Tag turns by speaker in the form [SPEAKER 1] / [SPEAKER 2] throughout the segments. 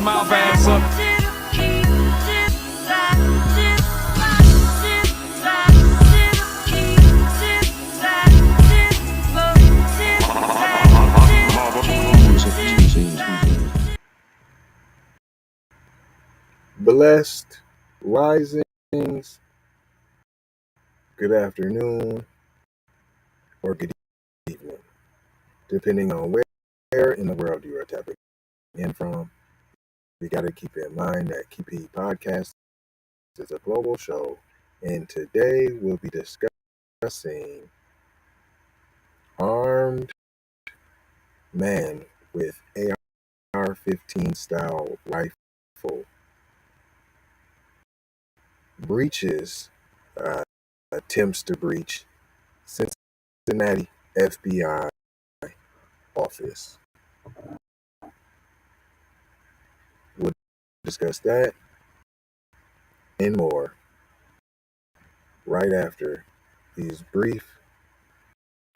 [SPEAKER 1] mouth ass up.
[SPEAKER 2] Blessed risings, good afternoon, or good evening, depending on where in the world you are tapping in from. We got to keep in mind that KP Podcast is a global show, and today we'll be discussing armed man with AR-15 style rifle breaches, attempts to breach Cincinnati FBI office. We'll discuss that and more right after these brief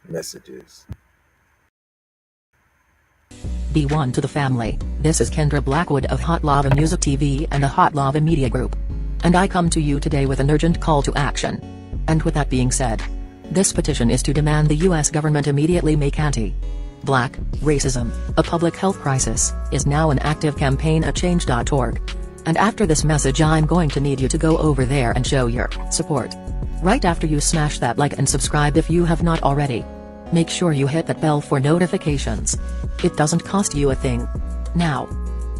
[SPEAKER 2] messages.
[SPEAKER 3] Be one to the family. This is Kendra Blackwood of Hot Lava Music TV and the Hot Lava Media Group. And I come to you today with an urgent call to action. And with that being said, this petition is to demand the US government immediately make anti-black racism a public health crisis is now an active campaign at change.org. And after this message I'm going to need you to go over there and show your support. Right after you smash that like and subscribe if you have not already. Make sure you hit that bell for notifications. It doesn't cost you a thing. Now,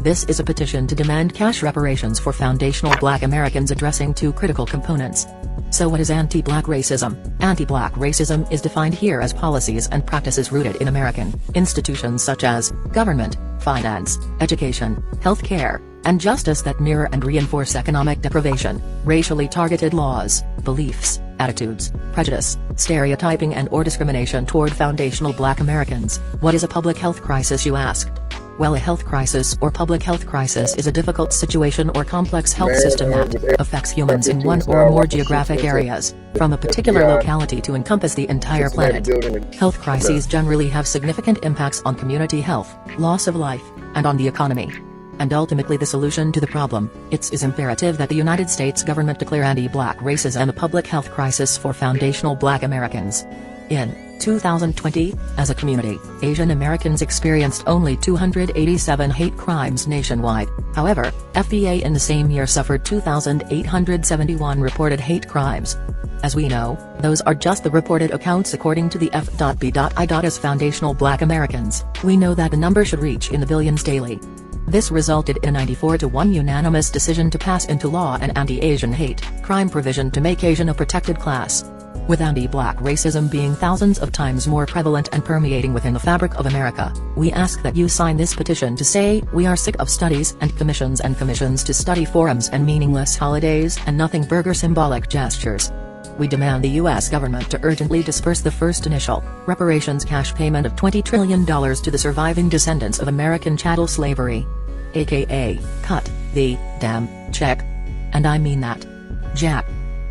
[SPEAKER 3] this is a petition to demand cash reparations for foundational Black Americans addressing two critical components. So what is anti-Black racism? Anti-Black racism is defined here as policies and practices rooted in American institutions such as government, finance, education, healthcare, and justice that mirror and reinforce economic deprivation, racially targeted laws, beliefs, attitudes, prejudice, stereotyping and/or discrimination toward foundational Black Americans. What is a public health crisis, you ask? Well, a health crisis or public health crisis is a difficult situation or complex health system that affects humans in one or more geographic areas, from a particular locality to encompass the entire planet. Health crises generally have significant impacts on community health, loss of life, and on the economy. And ultimately the solution to the problem, it is imperative that the United States government declare anti-Black racism a public health crisis for foundational Black Americans. In 2020, as a community, Asian Americans experienced only 287 hate crimes nationwide. However, FBA in the same year suffered 2,871 reported hate crimes. As we know, those are just the reported accounts according to the F.B.I. As foundational Black Americans, we know that the number should reach in the billions daily. This resulted in a 94-1 unanimous decision to pass into law an anti-Asian hate crime provision to make Asian a protected class. With anti-Black racism being thousands of times more prevalent and permeating within the fabric of America, we ask that you sign this petition to say we are sick of studies and commissions to study forums and meaningless holidays and nothing burger symbolic gestures. We demand the U.S. government to urgently disperse the first initial reparations cash payment of $20 trillion to the surviving descendants of American chattel slavery. AKA, cut the damn check. And I mean that. Jack.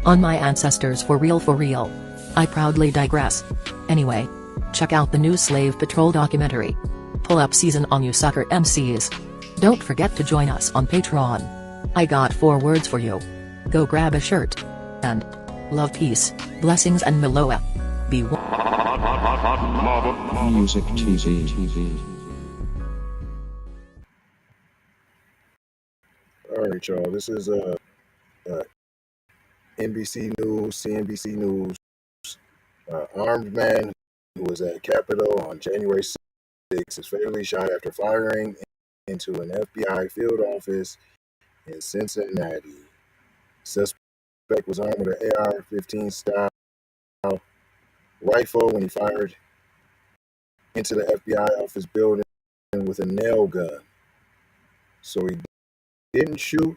[SPEAKER 3] On my ancestors for real for real. I proudly digress. Anyway, check out the new Slave Patrol documentary. Pull up season on you sucker MCs. Don't forget to join us on Patreon. I got 4 words for you. Go grab a shirt. And love, peace, blessings and Meloa. Be one.
[SPEAKER 4] Music TV.
[SPEAKER 2] All right, y'all. This is NBC News, CNBC News. Armed man who was at Capitol on January 6th is fatally shot after firing into an FBI field office in Cincinnati. Suspect was armed with an AR-15 style rifle when he fired into the FBI office building with a nail gun. So he didn't shoot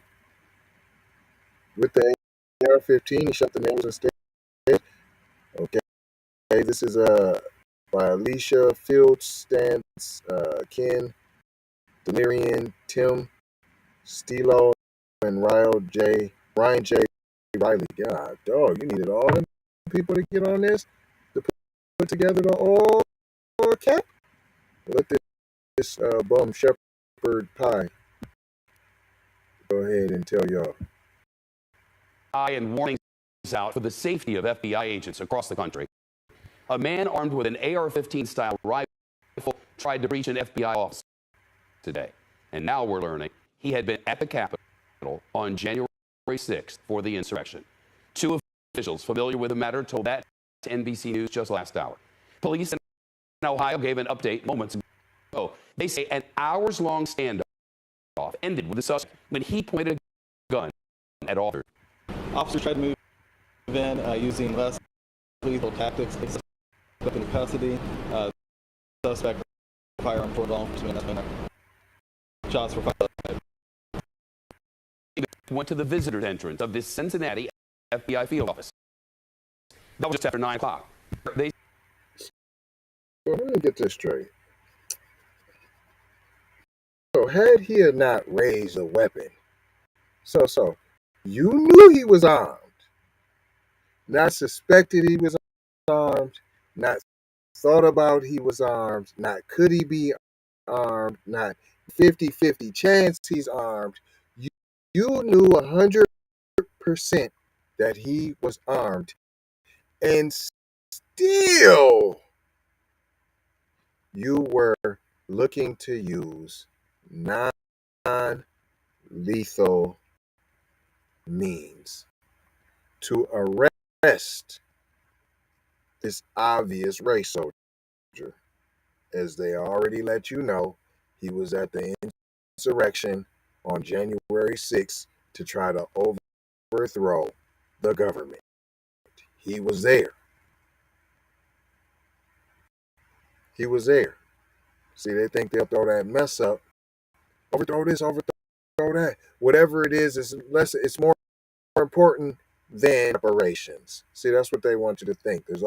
[SPEAKER 2] with the AR-15, he shot the nails instead. Okay, this is by Alicia Fieldstance, Ken Delirian, Tim Stilo, and Ryan J. Riley. God, dog, you needed all them people to get on this to put together the all cap. Let this bum shepherd pie Go ahead and tell y'all.
[SPEAKER 1] And warnings out for the safety of FBI agents across the country. A man armed with an AR-15 style rifle tried to breach an FBI office today. And now we're learning he had been at the Capitol on January 6th for the insurrection. Two officials familiar with the matter told that to NBC News just last hour. Police in Ohio gave an update moments ago. They say an hours-long standoff ended with the suspect when he pointed a gun at officers.
[SPEAKER 5] Officers tried to move in using less lethal tactics. They up into custody. Suspect firearm for law enforcement. Shots were fired.
[SPEAKER 1] Went to the visitor's entrance of this Cincinnati FBI field office. That was just after 9 o'clock. They
[SPEAKER 2] Well, let me get this straight. So, had he had not raised a weapon, so you knew he was armed, not suspected he was armed, not thought about he was armed, not could he be armed, not 50-50 chance he's armed. You knew 100% that he was armed, and still you were looking to use non-lethal means to arrest this obvious race soldier. As they already let you know, he was at the insurrection on January 6th to try to overthrow the government. He was there. He was there. See, they think they'll throw that mess up. Overthrow this, overthrow that. Whatever it is, it's more important than reparations. See, that's what they want you to think. There's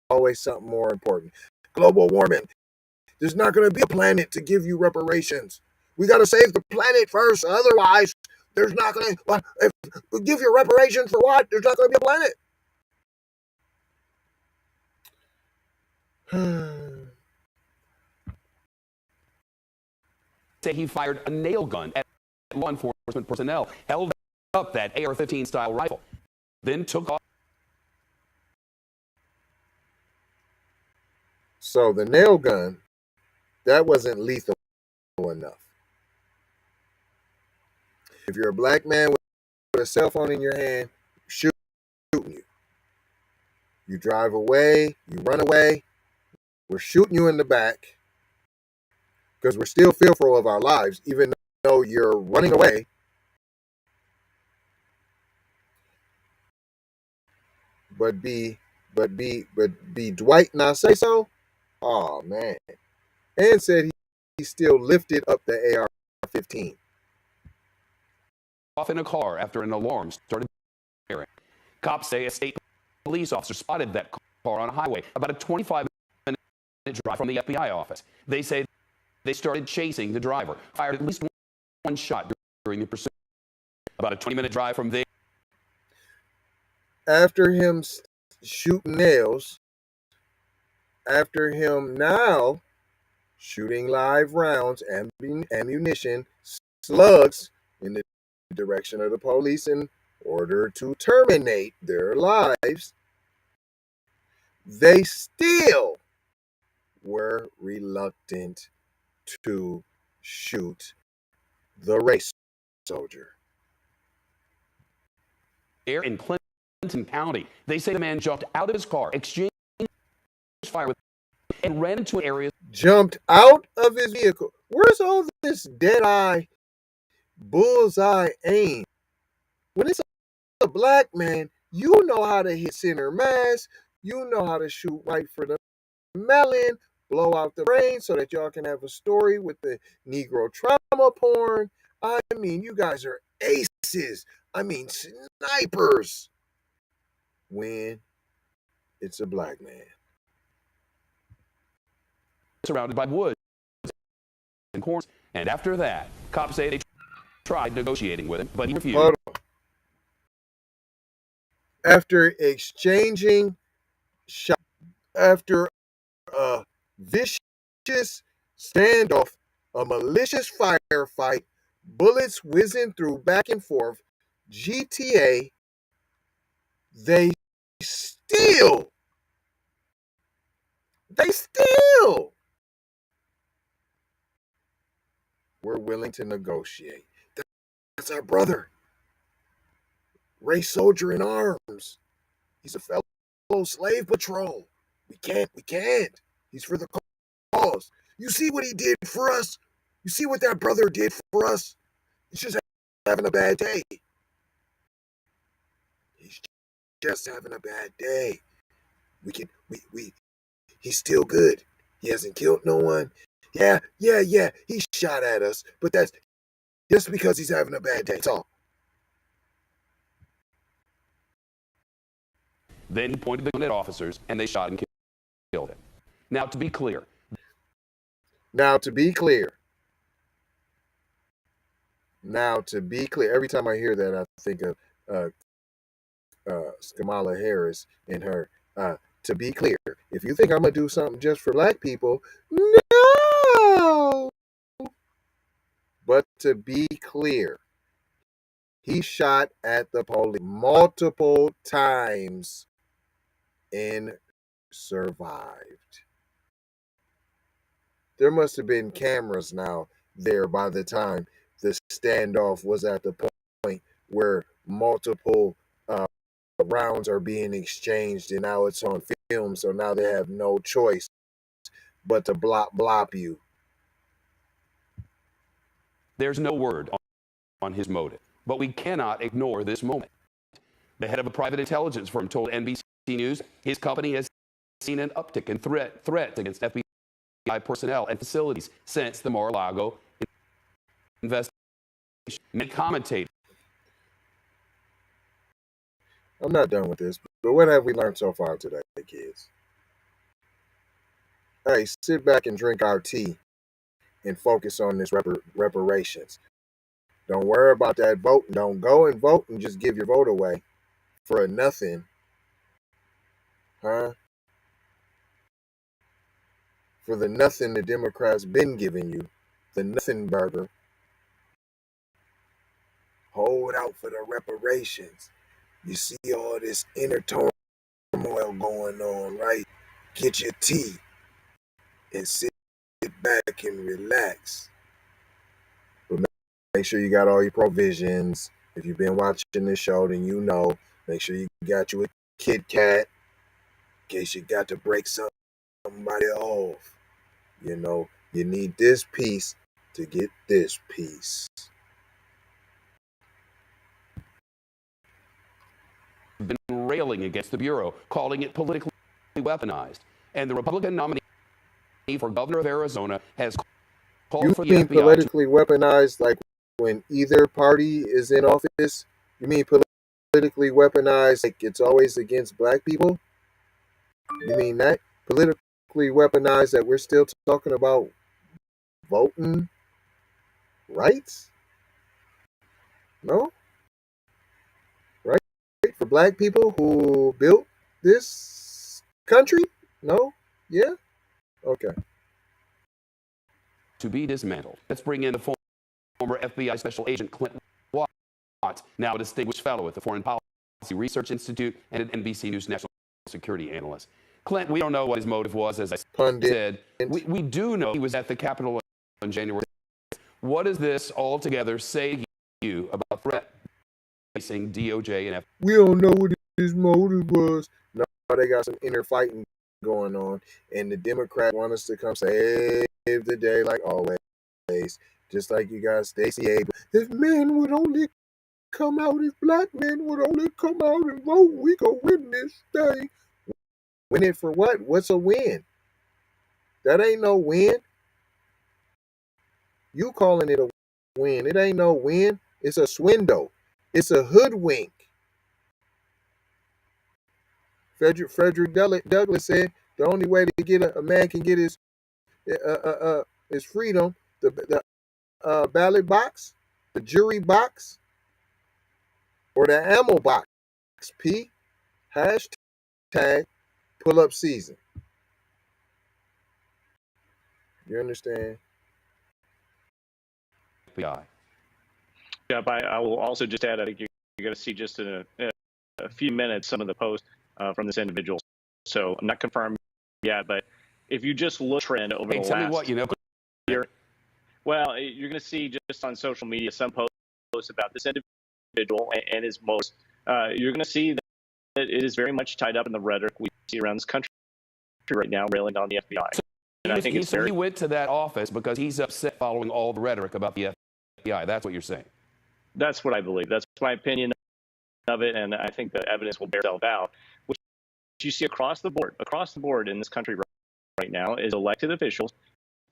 [SPEAKER 2] always something more important. Global warming. There's not going to be a planet to give you reparations. We got to save the planet first. Otherwise, there's not going to... If we give you reparations for what? There's not going to be a planet.
[SPEAKER 1] say he fired a nail gun at law enforcement personnel, held up that AR-15 style rifle, then took off.
[SPEAKER 2] So the nail gun, that wasn't lethal enough. If you're a black man with a cell phone in your hand, shooting you. You drive away, you run away, we're shooting you in the back because we're still fearful of our lives, even though you're running away. But be Dwight and I say so? Oh man. And said he still lifted up the AR-15.
[SPEAKER 1] Off in a car after an alarm started firing. Cops say a state police officer spotted that car on a highway about a 25-minute drive from the FBI office. They say they started chasing the driver, fired at least one shot during the pursuit. About a 20-minute drive from there.
[SPEAKER 2] After him shooting nails, after him now shooting live rounds, ammunition, slugs in the direction of the police in order to terminate their lives, they still were reluctant to shoot the race soldier.
[SPEAKER 1] There in Clinton County, they say the man jumped out of his car, exchanged fire with, and ran into an area.
[SPEAKER 2] Jumped out of his vehicle. Where's all this dead-eye, bullseye aim? When it's a black man, you know how to hit center mass. You know how to shoot right for the melon, blow out the brain so that y'all can have a story with the Negro trauma porn. I mean, you guys are aces. I mean, snipers. When it's a black man.
[SPEAKER 1] Surrounded by woods and corn. And after that, cops say they tried negotiating with him, but he refused.
[SPEAKER 2] Hold on. After exchanging shots, after a vicious standoff, a malicious firefight, bullets whizzing through back and forth, GTA, they still, were willing to negotiate. That's our brother, race soldier in arms. He's a fellow slave patrol. We can't. He's for the cause. You see what he did for us? You see what that brother did for us? He's just having a bad day. He's just having a bad day. He's still good. He hasn't killed no one. Yeah. He shot at us, but that's just because he's having a bad day. That's all.
[SPEAKER 1] Then he pointed the gun at officers, and they shot and killed him. Now, to be clear,
[SPEAKER 2] every time I hear that, I think of Kamala Harris and her. To be clear, if you think I'm gonna do something just for black people, no. But to be clear, he shot at the police multiple times and survived. There must have been cameras now there by the time the standoff was at the point where multiple rounds are being exchanged, and now it's on film, so now they have no choice but to blop you.
[SPEAKER 1] there's no word on his motive, but we cannot ignore this moment. The head of a private intelligence firm told NBC News his company has seen an uptick in threats against FBI personnel and facilities since the Mar-a-Lago investigation. Many commentators.
[SPEAKER 2] I'm not done with this, but what have we learned so far today, kids? Hey, sit back and drink our tea and focus on this reparations. Don't worry about that vote. Don't go and vote and just give your vote away for nothing. Huh? For the nothing the Democrats been giving you. The nothing burger. Hold out for the reparations. You see all this inner turmoil going on, right? Get your tea and sit back and relax. But make sure you got all your provisions. If you've been watching this show, then you know. Make sure you got you a Kit Kat in case you got to break somebody off. You know, you need this piece to get this piece.
[SPEAKER 1] Been railing against the Bureau, calling it politically weaponized. And the Republican nominee for governor of Arizona has called for the
[SPEAKER 2] mean
[SPEAKER 1] FBI
[SPEAKER 2] politically weaponized like when either party is in office? You mean politically weaponized like it's always against black people? You mean that? Politically weaponized that we're still talking about voting rights? No? Right? For black people who built this country? No? Yeah? Okay.
[SPEAKER 1] to be dismantled. Let's bring in the former FBI Special Agent Clint Watts, now a distinguished fellow at the Foreign Policy Research Institute and an NBC News national security analyst. Clint, we don't know what his motive was, as I said. We do know he was at the Capitol on January 6th. What does this altogether say to you about threat facing DOJ and FBI?
[SPEAKER 2] We don't know what his motive was. No, they got some inner fighting going on, and the Democrats want us to come save the day like always. Just like you got Stacey Abrams. If men would only come out, if black men would only come out and vote, we could win this thing. Win it for what? What's a win? That ain't no win. You calling it a win. It ain't no win. It's a swindle. It's a hoodwink. Frederick Douglass said the only way to get a man can get his freedom, the ballot box, the jury box, or the ammo box. P hashtag pull up season. You understand?
[SPEAKER 1] FBI.
[SPEAKER 6] Yep, I will also just add, I think you're going to see just in a few minutes some of the posts from this individual. So I'm not confirmed yet, but if you just look trend over the
[SPEAKER 1] Tell me
[SPEAKER 6] last
[SPEAKER 1] what you know.
[SPEAKER 6] year, well, you're going to see just on social media some posts about this individual and his most. You're going to see that it is very much tied up in the rhetoric we see around this country right now, railing on the FBI. And I think it's
[SPEAKER 1] he went to that office because he's upset following all the rhetoric about the FBI. That's what you're saying.
[SPEAKER 6] That's what I believe. That's my opinion of it, and I think the evidence will bear itself out. Which you see across the board in this country right now is elected officials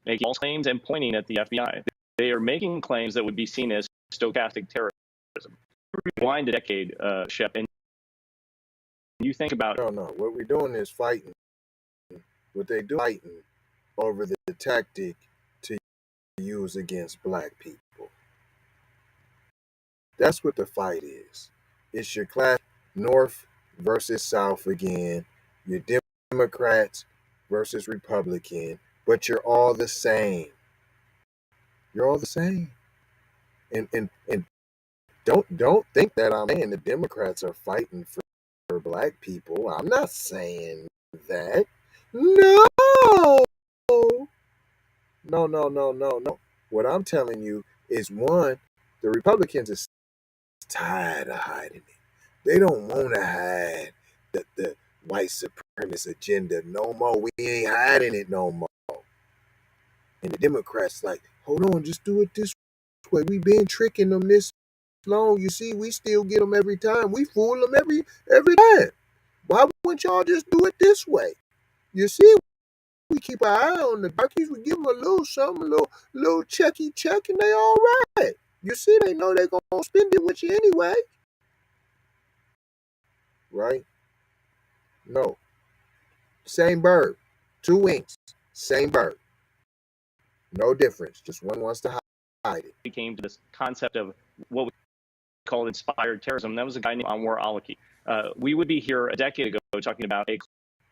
[SPEAKER 6] making false claims and pointing at the FBI. They are making claims that would be seen as stochastic terrorism. Rewind a decade, Shep, and you think about
[SPEAKER 2] No. What we're doing is fighting. What they do, fighting over the tactic to use against black people. That's what the fight is. It's your class North versus South again. Your Democrats versus Republican, but you're all the same. You're all the same. And don't think that I'm saying the Democrats are fighting for black people. I'm not saying that. No. No. What I'm telling you is, one, the Republicans is tired of hiding it. They don't want to hide the white supremacist agenda no more. We ain't hiding it no more. And the Democrats like, hold on, just do it this way. We've been tricking them this long. You see, we still get them every time. We fool them every time. Why wouldn't y'all just do it this way? You see, we keep our eye on the darkies. We give them a little something, a little checky check, and they all right. You see, they know they're going to spend it with you anyway. Right? No. Same bird. Two wings. Same bird. No difference. Just one wants to hide it.
[SPEAKER 6] we came to this concept of what we call inspired terrorism. That was a guy named Anwar Awlaki. We would be here a decade ago talking about a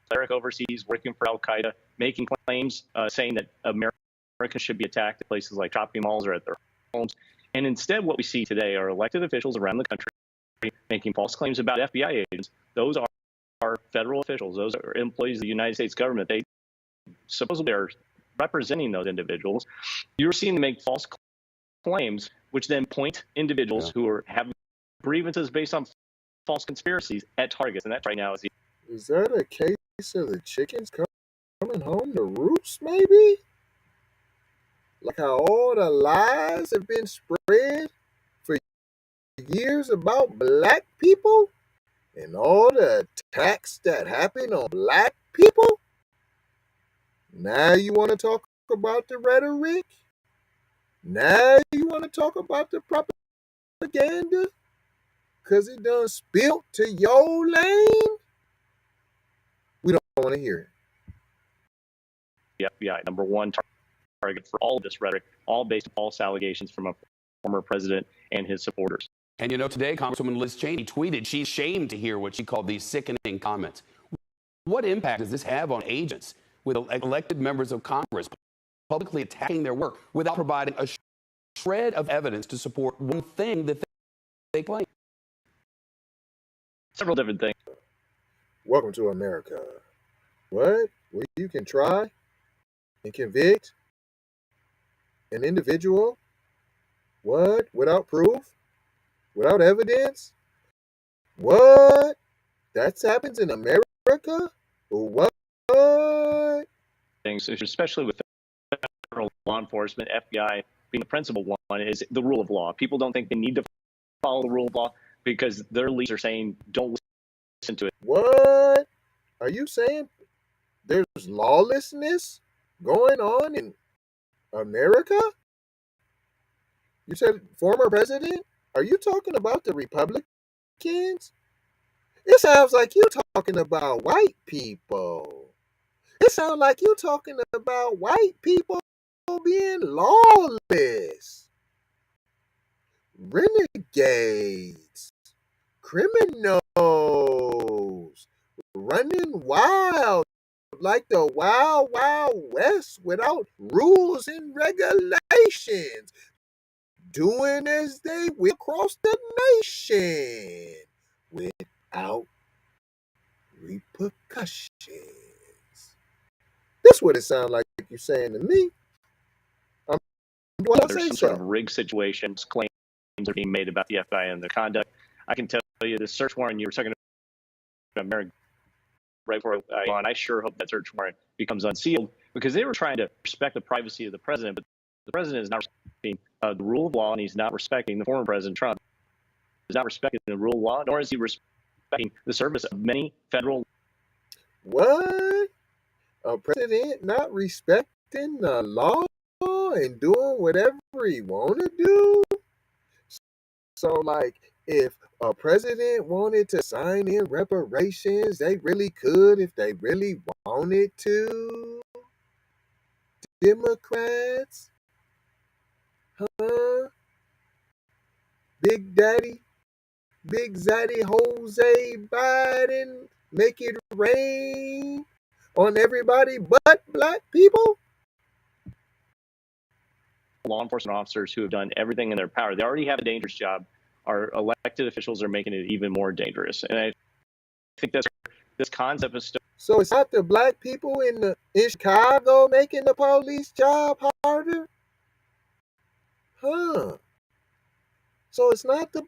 [SPEAKER 6] cleric overseas working for Al-Qaeda, making claims saying that Americans should be attacked at places like shopping malls or at their homes. And instead, what we see today are elected officials around the country making false claims about FBI agents. Those are federal officials. Those are employees of the United States government. They supposedly are representing those individuals. You're seeing them make false claims, which then point individuals who are having grievances based on false conspiracies at targets. And that right now
[SPEAKER 2] Is that a case of the chickens coming home to roost, maybe? Like how all the lies have been spread for years about black people and all the attacks that happen on black people? Now you want to talk about the rhetoric? Now you want to talk about the propaganda? Because it done spilt to your lane? We don't want to hear it.
[SPEAKER 6] the FBI, number one target for all of this rhetoric, all based on false allegations from a former president and his supporters.
[SPEAKER 1] And today, Congresswoman Liz Cheney tweeted she's ashamed to hear what she called these sickening comments. What impact does this have on agents with elected members of Congress publicly attacking their work without providing a shred of evidence to support one thing that they claim?
[SPEAKER 6] Several different things.
[SPEAKER 2] Welcome to America. What? Where you can try and convict an individual? What? Without proof? Without evidence? What? That happens in America? What?
[SPEAKER 6] Things, especially with federal law enforcement, FBI being the principal one, is the rule of law. People don't think they need to follow the rule of law because their leaders are saying don't listen to it.
[SPEAKER 2] What? Are you saying there's lawlessness going on in America? You said former president? Are you talking about the Republicans? It sounds like you're talking about white people. It sounds like you're talking about white people being lawless. Renegades. Criminals. Running wild like the Wild Wild West without rules and regulations. doing as they will across the nation without repercussions. That's what it sounds like you're saying to me. Do I
[SPEAKER 6] There's
[SPEAKER 2] say
[SPEAKER 6] some sort of
[SPEAKER 2] so?
[SPEAKER 6] rigged situations, claims are being made about the FBI and their conduct. I can tell you the search warrant you were talking about, Merrick, right before I on. I sure hope that search warrant becomes unsealed because they were trying to respect the privacy of the president, but the president is not respecting the rule of law, and he's not respecting the former president Trump. He's not respecting the rule of law, nor is he respecting the service of many federal.
[SPEAKER 2] What? A president not respecting the law and doing whatever he want to do? So, like, if a president wanted to sign in reparations, they really could if they really wanted to. Democrats? Huh? Big Daddy? Big Zaddy Jose Biden? Make it rain on everybody but black people?
[SPEAKER 6] Law enforcement officers who have done everything in their power. They already have a dangerous job. Our elected officials are making it even more dangerous. And I think that's this concept is still.
[SPEAKER 2] So it's not the black people in Chicago making the police job harder? Huh. So it's not the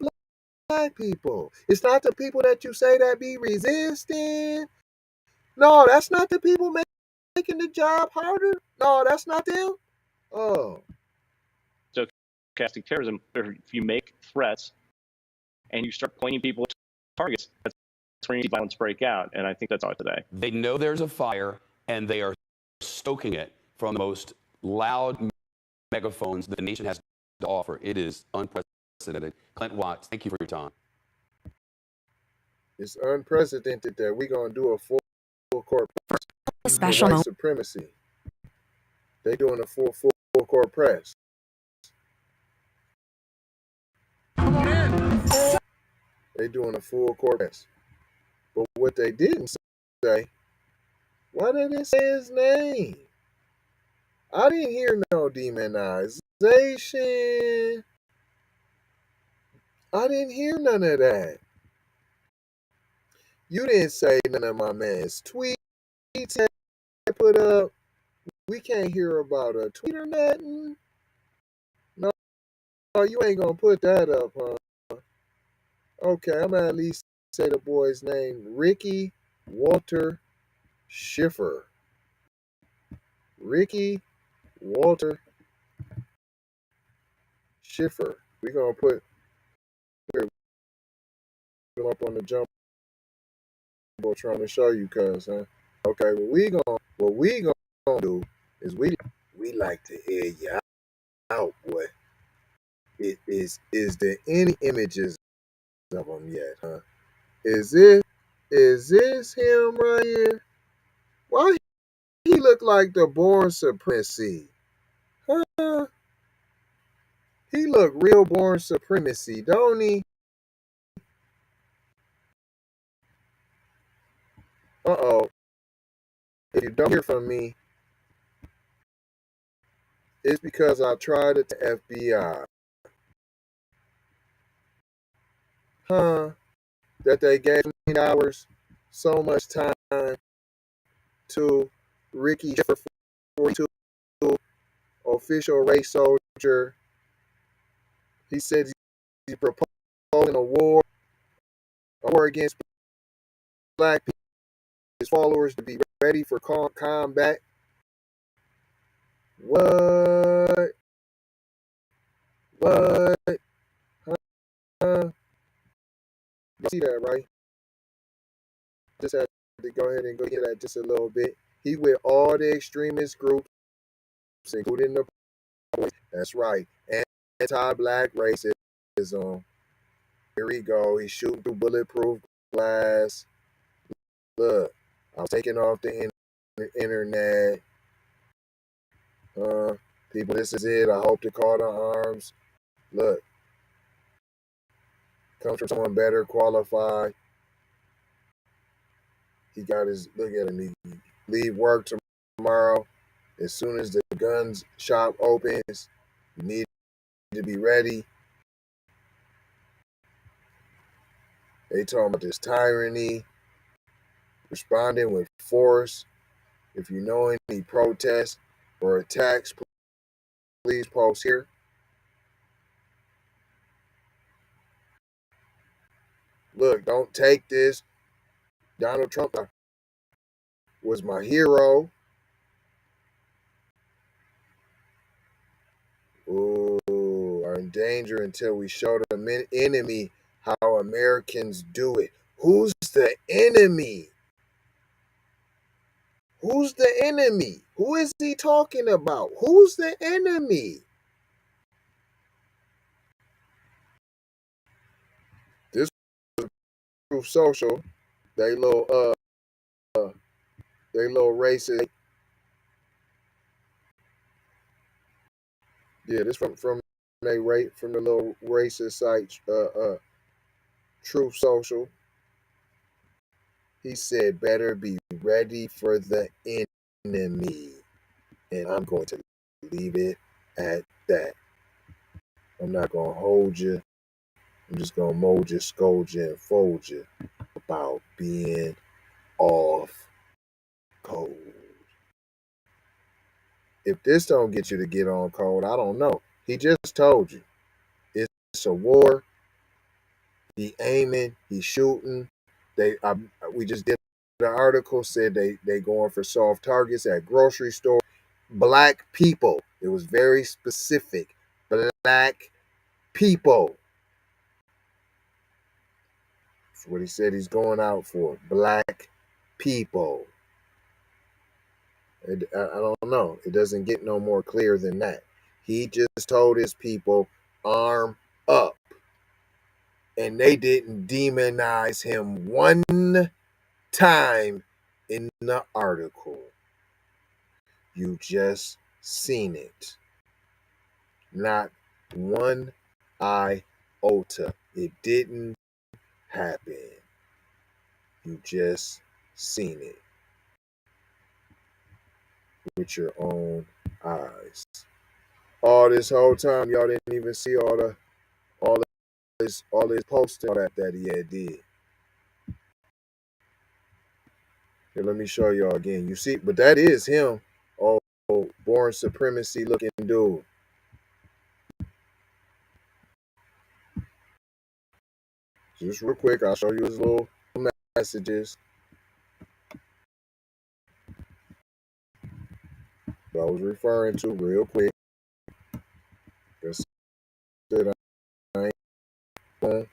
[SPEAKER 2] black people. It's not the people that you say that be resisting. No, that's not the people making the job harder. No, that's not them. Oh.
[SPEAKER 6] Stochastic terrorism, if you make threats and you start pointing people to targets, that's when you see violence break out. And I think that's all today.
[SPEAKER 1] They know there's a fire, and they are stoking it from the most loud megaphones the nation has to offer. It is unprecedented. Clint Watts, thank you for your time.
[SPEAKER 2] It's unprecedented that we're going to do a full court press.
[SPEAKER 3] Special
[SPEAKER 2] White
[SPEAKER 3] moment.
[SPEAKER 2] supremacy. They doing a full court press. They doing a full court press. But what they didn't say, why didn't they say his name? I didn't hear no demonization. I didn't hear none of that. You didn't say none of my man's tweets that put up. We can't hear about a tweet or nothing. No, you ain't gonna put that up, huh? Okay, I'm gonna at least say the boy's name, Ricky Walter Shiffer. Ricky Walter Shiffer. We're gonna put him up on the jumbo trying to show you, cuz, huh? Okay, what we gonna do is we like to hear you out, boy. Is there any images of him yet, huh? Is this him right here? Why he look like the born supremacy? Huh? He look real born supremacy, don't he? Uh-oh. If you don't hear from me, it's because I tried it to FBI. Huh? That they gave me hours, so much time to Ricky Sheffer 42, official race soldier. He said he's proposing a war against black people, his followers to be ready for combat. What? What? Huh? You see that, right? Just had to go ahead and go get that just a little bit. He with all the extremist groups, including the boys. That's right. Anti-black racism. Here we go. He's shooting through bulletproof glass. Look, I'm taking off the internet. People, this is it. I hope to call to arms. Look, comes from someone better qualified. He got his, look at him. He leave work tomorrow. As soon as the guns shop opens, you need to be ready. They talking about this tyranny, responding with force. If you know any protests or attacks, please post here. Look, don't take this. Donald Trump was my hero. Ooh, are in danger until we show the enemy how Americans do it. Who's the enemy? Who's the enemy? Who is he talking about? Who's the enemy? This was Truth Social. They little racist. Yeah, this from the little racist site, Truth Social. He said, "Better be ready for the enemy," and I'm going to leave it at that. I'm not gonna hold you. I'm just gonna mold you, scold you, and fold you about being off code. If this don't get you to get on code, I don't know. He just told you it's a war. He aiming, he shooting. We just did the article said they going for soft targets at grocery store. Black people. It was very specific. Black people. That's what he said he's going out for. Black people. I don't know. It doesn't get no more clear than that. He just told his people, arm up. And they didn't demonize him one time in the article. You just seen it. Not one iota. It didn't happen. You just seen it with your own eyes. All this whole time, y'all didn't even see all this posting that he had did. Here, let me show y'all again. You see, but that is him. Oh, born supremacy looking dude. Just real quick, I'll show you his little messages. That I was referring to real quick. That's it. I ain't on.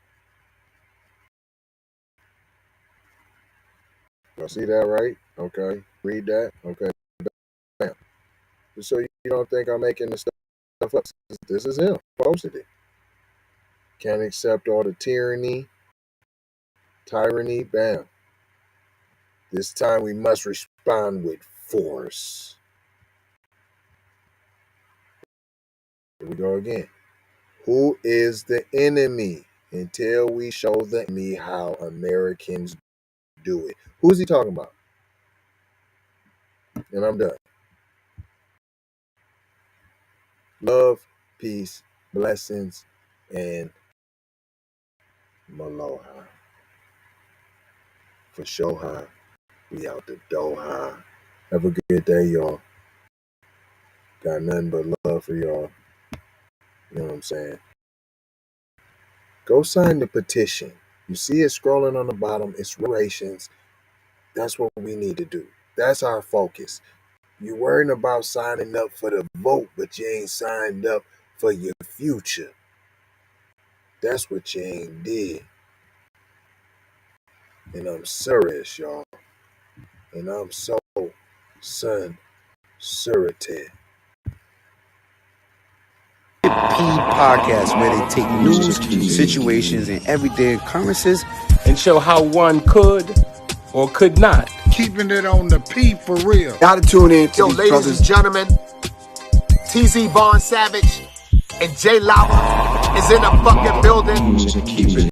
[SPEAKER 2] Y'all see that, right? Okay. Read that. Okay. Bam. Just so you don't think I'm making this stuff up. This is him. Posted it. Can't accept all the tyranny. Bam. This time we must respond with force. Here we go again. Who is the enemy? Until we show the enemy how Americans do it. Who's he talking about? And I'm done. Love, peace, blessings, and Maloha. For sure, we out the door. Have a good day, y'all. Got nothing but love for y'all. You know what I'm saying? Go sign the petition. You see it scrolling on the bottom. It's reparations. That's what we need to do. That's our focus. You're worrying about signing up for the vote, but you ain't signed up for your future. That's what you ain't did. And I'm serious, y'all. And I'm so sincerity.
[SPEAKER 7] Podcast where they take news, situations, and everyday occurrences
[SPEAKER 8] and show how one could or could not.
[SPEAKER 9] Keeping it on the P for real.
[SPEAKER 7] Gotta tune in to
[SPEAKER 10] Yo,
[SPEAKER 7] these
[SPEAKER 10] ladies
[SPEAKER 7] brothers.
[SPEAKER 10] and gentlemen, TZ Vaughn Savage and Jay Lava is in the fucking building.